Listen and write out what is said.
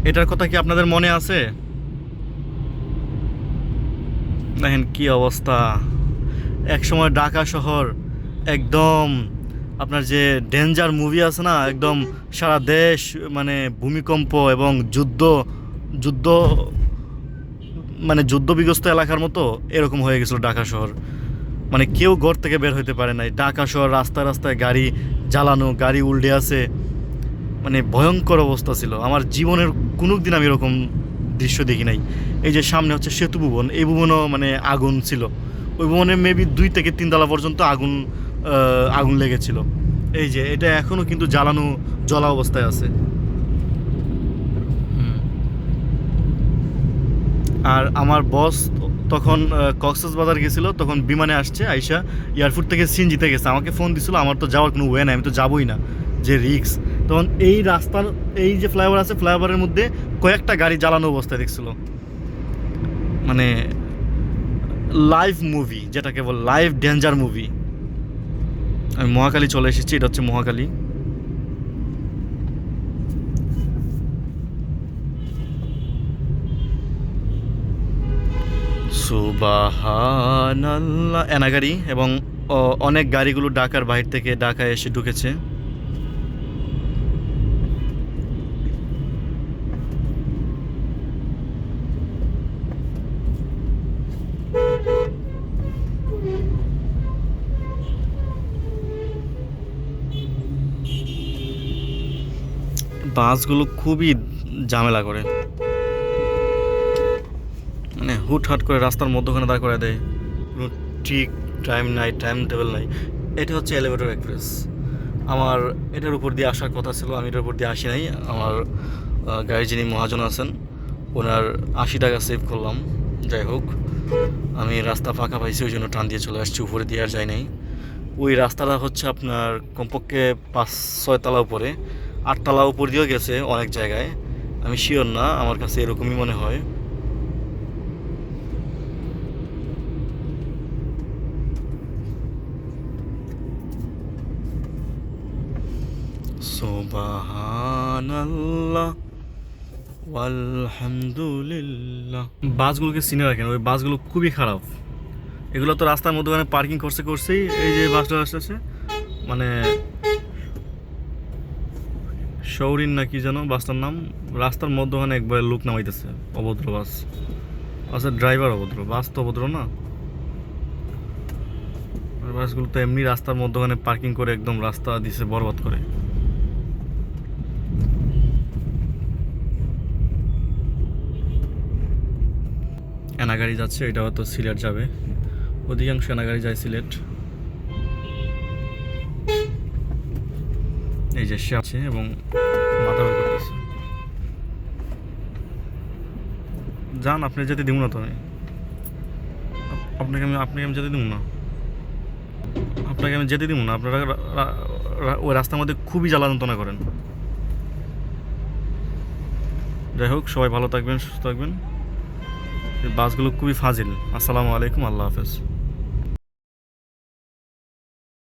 এটার কথা কি আপনাদের মনে আছে? দেখেন কি অবস্থা। এক সময় ঢাকা শহর একদম, আপনার যে ডেঞ্জার মুভি আছে না, একদম সারা দেশ মানে ভূমিকম্প এবং যুদ্ধ যুদ্ধ মানে যুদ্ধবিগ্রস্ত এলাকার মতো এরকম হয়ে গেছিলো ঢাকা শহর। মানে কেউ ঘর থেকে বের হইতে পারে নাই। ঢাকা শহর রাস্তায় রাস্তায় গাড়ি জ্বালানো, গাড়ি উল্টে আছে, মানে ভয়ঙ্কর অবস্থা ছিল। আমার জীবনের কোনো দিন আমি এরকম দৃশ্য দেখি নাই। এই যে সামনে হচ্ছে সেতু ভবন, এই ভবনও মানে আগুন ছিল। ওই ভবনে মেবি 2 থেকে 3 তলা পর্যন্ত আগুন আগুন লেগেছিল। এই যে এটা এখনও কিন্তু জ্বালানো জ্বলা অবস্থায় আছে। হুম। আর আমার বস তখন কক্সবাজার গেছিলো, তখন বিমানে আসছে, আইসা এয়ারপোর্ট থেকে সিএনজিতে গেছে, আমাকে ফোন দিছিল। আমার তো যাওয়ার কোনো ওয়ে নাই, আমি তো যাবোই না, যে রিক্স। তখন এই রাস্তার এই যে ফ্লাইওভার আছে, ফ্লাইওভারের মধ্যে কয়েকটা গাড়ি জ্বালানো অবস্থায় দেখছিল। মানে লাইভ মুভি, যেটাকে বল লাইভ ডেঞ্জার মুভি। আমি মহাখালী চলে এসেছি, এটা হচ্ছে মহাখালী। সুবাহানাল্লাহ, এনাগাড়ি এবং অনেক গাড়িগুলো ঢাকার বাইরে থেকে ঢাকায় এসে ঢুকেছে। বাসগুলো খুবই ঝামেলা করে, মানে হুটহাট করে রাস্তার মধ্যখানে দাঁড় করে দেয়, কোনো ঠিক টাইম নাই, টাইম টেবিল নাই। এটা হচ্ছে এলিভেটর এক্সপ্রেস। আমার এটার উপর দিয়ে আসার কথা ছিল, আমি এটার উপর দিয়ে আসি নাই। আমার গাড়ির যিনি মহাজন আছেন, ওনার 80 টাকা সেভ করলাম। যাই হোক, আমি রাস্তা ফাঁকা পাইছি, ওই জন্য টান দিয়ে চলে আসছি, উপরে দিয়ে আর যাই নাই। ওই রাস্তাটা হচ্ছে আপনার কমপক্ষে 5-6 তলা উপরে, 8 তলা উপর দিয়েও গেছে অনেক জায়গায়। আমি শিওর না, আমার কাছে এরকমই মনে হয়। সুবহানাল্লাহ আলহামদুলিল্লাহ। বাসগুলোকে চিনে রাখেন, ওই বাসগুলো খুবই খারাপ। এগুলো তো রাস্তার মধ্যে পার্কিং করছেই। এই যে বাসটা আসতেছে, মানে শৌরিন না কি যেন বাসটার নাম, রাস্তার মধ্যখানে একবার লোক নামাইতেছে। অভদ্র বাস, বাসের ড্রাইভার অভদ্র, বাস তো অভদ্র না। বাসগুলো তো এমনি রাস্তার মধ্যখানে পার্কিং করে একদম রাস্তা দিছে বরবাদ করে। এনাগাড়ি যাচ্ছে, এটা হয়তো সিলেট যাবে। অধিকাংশ এনাগাড়ি যায় সিলেট। এই যে সে আছে এবং মাথা বের করতেছে। যান, আপনি যেতে দিব না তো আমি আপনাকে আমি যেতে দিব না, আপনাকে আমি যেতে দিব না। আপনারা ওই রাস্তার মধ্যে খুবই জ্বালাতনা করেন। যাই হোক, সবাই ভালো থাকবেন, সুস্থ থাকবেন। বাসগুলো খুবই ফাজিল। আসসালামু আলাইকুম, আল্লাহ হাফেজ।